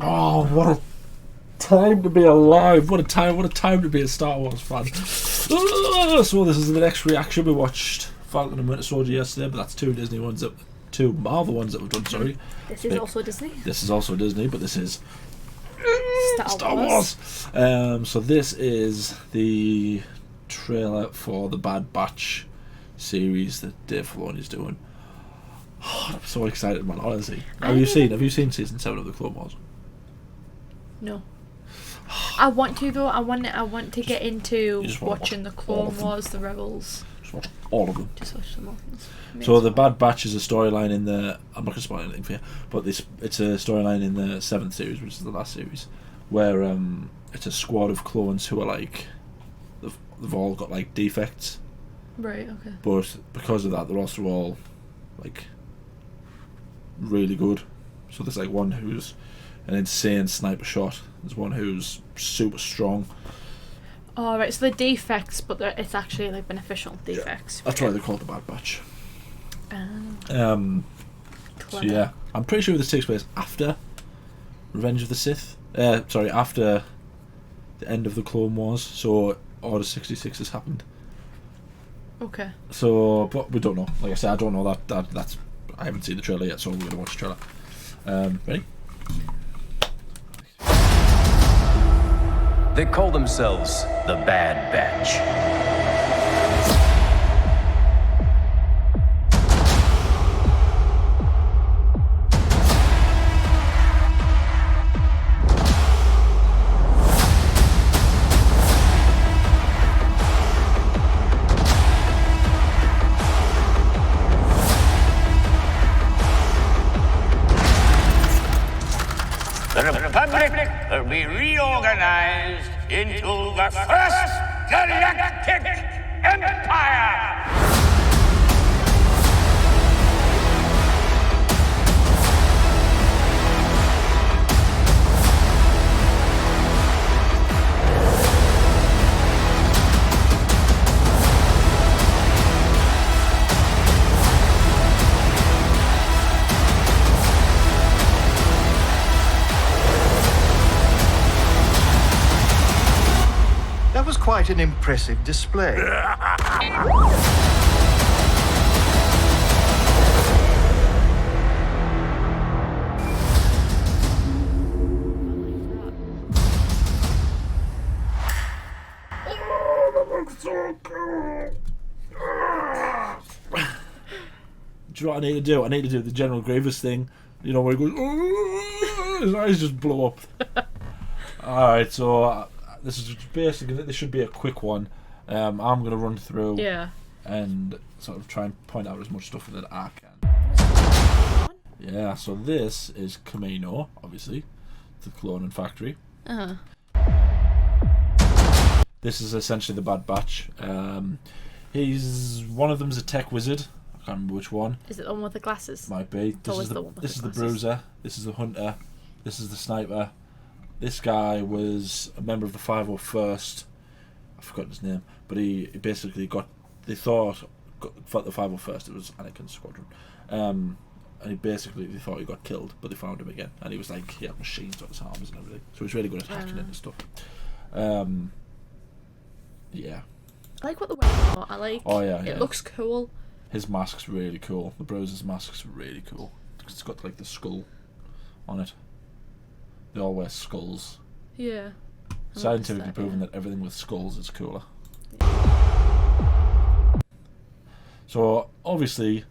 Oh, what a time to be alive! What a time to be a Star Wars fan. So this is the next reaction. We watched Falcon and Winter Soldier yesterday, but that's two Marvel ones that we've done. Sorry. This is also Disney. This is also Disney, but this is Star Wars. So this is the trailer for the Bad Batch series that Dave Filoni's doing. Oh, I'm so excited, man! Honestly, have you seen season 7 of the Clone Wars? No. I want to though. I want to get into watching the Clone Wars, the Rebels. Just watch all of them. Just watch them all. So the Bad Batch is a storyline in the. I'm not going to spoil anything for you, but it's a storyline in the 7th series, which is the last series, where it's a squad of clones who are like, they've all got like defects. Right. Okay. But because of that, they're also all like really good. So there's like one who's an insane sniper shot. There's one who's super strong. Oh, right. So the defects, but it's actually like beneficial defects. Yeah, that's why they call it the Bad Batch. So Clever. yeah, I'm pretty sure this takes place after Revenge of the Sith. After the end of the Clone Wars. So Order 66 has happened. Okay. So, but we don't know. Like I said, I don't know that's. I haven't seen the trailer yet, so we're gonna watch the trailer. Ready? They call themselves the Bad Batch. The Republic will be reorganized into the First Galactic Empire! That was quite an impressive display. Do you know what I need to do? I need to do the General Grievous thing. You know, where he goes, "Oh," his eyes just blow up. Alright, so this is basically, this should be a quick one. I'm going to run through and sort of try and point out as much stuff that I can. Yeah, so this is Camino, obviously, the cloning factory. This is essentially the Bad Batch. One of them's a tech wizard. I can't remember which one. Is it the one with the glasses? Might be. This is the bruiser. This is the hunter. This is the sniper. This guy was a member of the 501st. I forgot his name, but he basically they thought the 501st, it was Anakin's squadron, and they thought he got killed, but they found him again, and he was like, he had machines on his arms and everything, so he's really good at hacking into stuff. Yeah. I like what the weapons are. I like. Oh yeah. It looks cool. His mask's really cool. The Bruiser's mask's really cool. It's got like the skull on it. They all wear skulls. Yeah. Scientifically proven that everything with skulls is cooler. So obviously,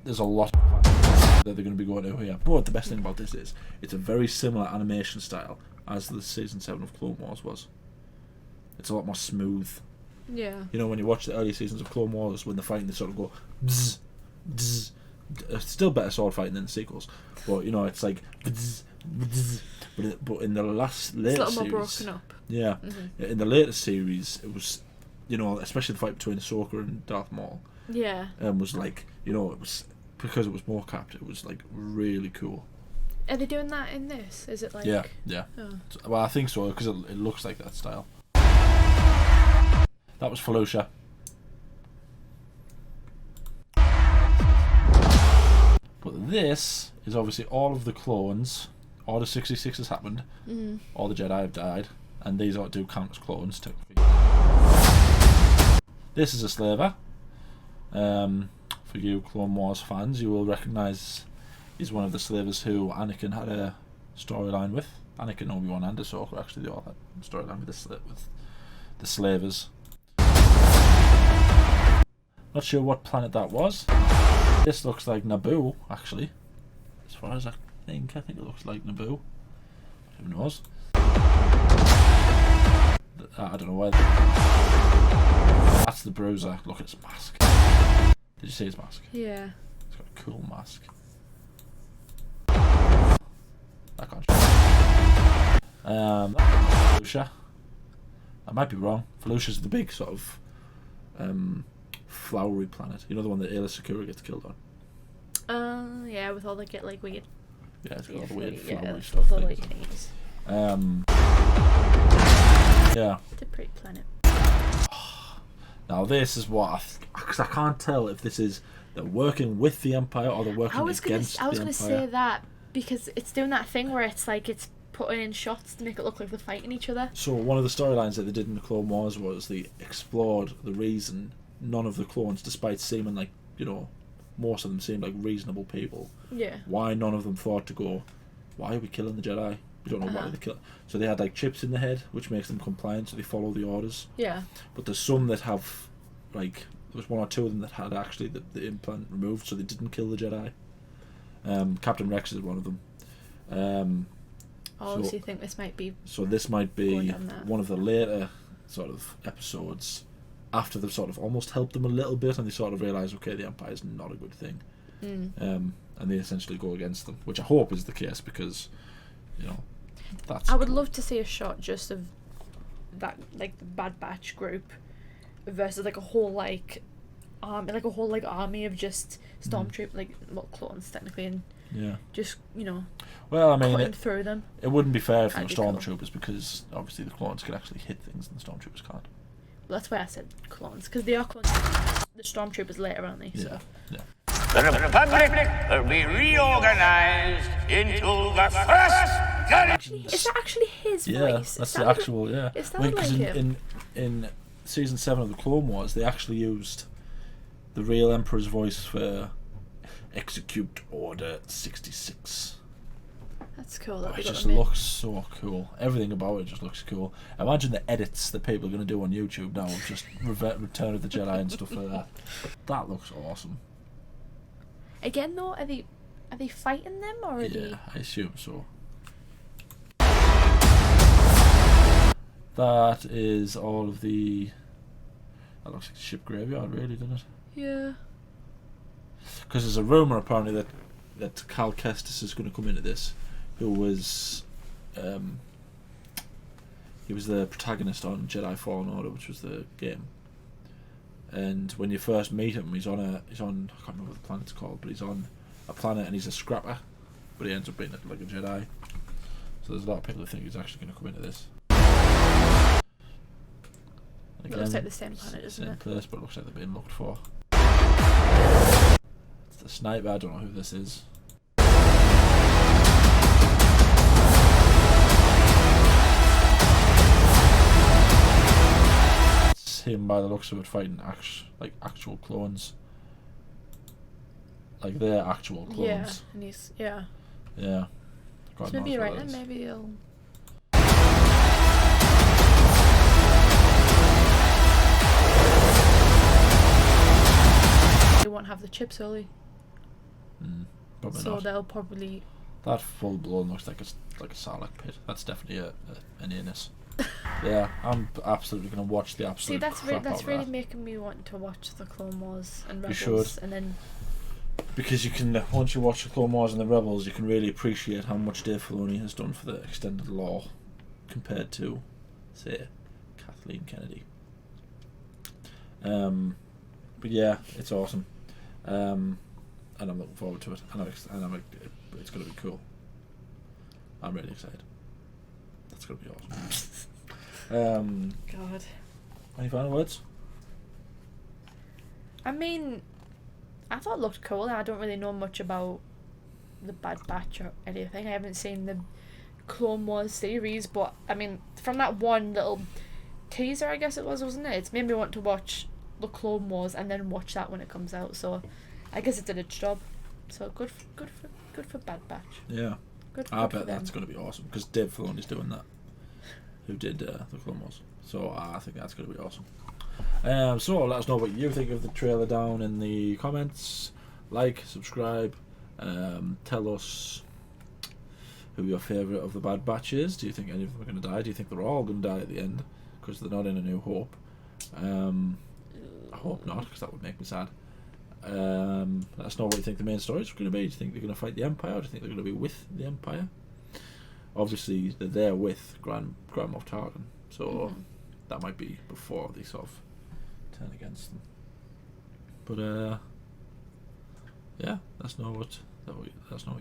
there's a lot that they're going to be going to here. But the best thing about this is it's a very similar animation style as the season 7 of Clone Wars was. It's a lot more smooth. Yeah. You know, when you watch the early seasons of Clone Wars, when they're fighting, they sort of go bzz, bzz. It's still better sword fighting than the sequels, but you know, it's like bzz, bzz. But in the later it's a little series, more broken up. Yeah, in the later series, it was, you know, especially the fight between Ahsoka and Darth Maul. Yeah. Was like, you know, it was because it was more capped. It was like really cool. Are they doing that in this? Is it like? Yeah. Oh. Well, I think so because it looks like that style. That was Felucia. this is obviously all of the clones. Order 66 has happened. All the Jedi have died, and these do count as clones technically. This is a slaver. For you Clone Wars fans, you will recognise he's one of the slavers who Anakin had a storyline with. Anakin, Obi-Wan, and Ahsoka actually they all had a storyline with the slavers. Not sure what planet that was. This looks like Naboo, actually. As far as I think it looks like Naboo. Who knows? I don't know where. That's the Bruiser. Look at his mask. Did you see his mask? Yeah. He's got a cool mask. I can't show. Felucia. I might be wrong. Felucia's the big sort of flowery planet. You know, the one that Ayla Secura gets killed on. Yeah, with all the weird. Yeah, it's got all the weird flowery yeah, stuff. the things. Yeah. It's a pretty planet. Now this is what because I can't tell if this is they're working with the Empire or they're working against the Empire. I was gonna say that because it's doing that thing where it's like it's putting in shots to make it look like they're fighting each other. So one of the storylines that they did in the Clone Wars was they explored the reason none of the clones, despite seeming like, you know, most of them seemed like reasonable people. Yeah. Why none of them thought to go, why are we killing the Jedi? We don't know why they kill. So they had like chips in the head, which makes them compliant, so they follow the orders. Yeah. But there's some that have, like, there was one or two of them that had actually the implant removed, so they didn't kill the Jedi. Captain Rex is one of them. So you think this might be? So this might be that. one of the later sort of episodes after they've sort of almost helped them a little bit, and they sort of realise, okay, the Empire is not a good thing, and they essentially go against them, which I hope is the case because, you know, that's. I would love to see a shot just of that, like the Bad Batch group versus like a whole army of just stormtroopers, clones technically, and just, you know, well, I mean, cutting through them. It wouldn't be fair for the That'd be stormtroopers because obviously the clones can actually hit things and the stormtroopers can't. Well, that's why I said clones, because they are clones. The stormtroopers later, aren't they? So. Yeah. The Republic will be reorganized into the first galactic. Is that actually his voice? That's the actual. Yeah. It sounded like him. In season 7 of the Clone Wars, they actually used the real Emperor's voice for execute Order 66. That's cool. It just looks so cool. Everything about it just looks cool. Imagine the edits that people are going to do on YouTube now of just Return of the Jedi and stuff like that. That looks awesome. Again, though, are they fighting them or are they? Yeah, I assume so. That is all of the. That looks like a ship graveyard, really, doesn't it? Yeah. Because there's a rumor apparently that Cal Kestis is going to come into this, who was he was the protagonist on Jedi Fallen Order, which was the game. And when you first meet him, he's on I can't remember what the planet's called, but he's on a planet and he's a scrapper, but he ends up being like a Jedi. So there's a lot of people who think he's actually going to come into this. Again, It looks like the same planet, doesn't same it? place, but it looks like they're being looked for. It's the sniper. I don't know who this is. It's him by the looks of it fighting actual clones. Like they're actual clones. Yeah, and he's Yeah. God So maybe knows you're what right that then. is. Maybe he'll. They won't have the chips early, Probably so not. they'll probably. That full blown looks like a Sarlacc pit. That's definitely an anus. Yeah, I'm absolutely going to watch the absolute. See, that's crap out of really that. making me want to watch the Clone Wars and You Rebels, should. and then. Because you can, once you watch the Clone Wars and the Rebels, you can really appreciate how much Dave Filoni has done for the extended lore compared to, say, Kathleen Kennedy. But yeah, it's awesome, and I'm looking forward to it. It's going to be cool. I'm really excited. That's going to be awesome. God. Any final words? I mean, I thought it looked cool, and I don't really know much about the Bad Batch or anything. I haven't seen the Clone Wars series, but I mean, from that one little teaser, I guess it was, wasn't it? It's made me want to watch the Clone Wars and then watch that when it comes out. So I guess it did its job. So good for Bad Batch. Yeah. I bet that's going to be awesome because Dave Filoni's doing that. Who did the Clone Wars? So I think that's going to be awesome. So let us know what you think of the trailer down in the comments. Like, subscribe, tell us who your favourite of the Bad Batch is. Do you think any of them are going to die? Do you think they're all going to die at the end because they're not in A New Hope? I hope not, because that would make me sad. Let us know what you think the main story is going to be. Do you think they're going to fight the Empire? Or do you think they're going to be with the Empire? Obviously, they're there with Grand Moff Tarkin, so that might be before they sort of turn against them. But yeah, let us know what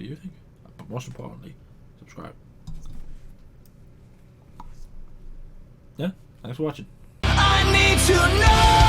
you think. But most importantly, subscribe. Yeah, thanks for watching. I need to know.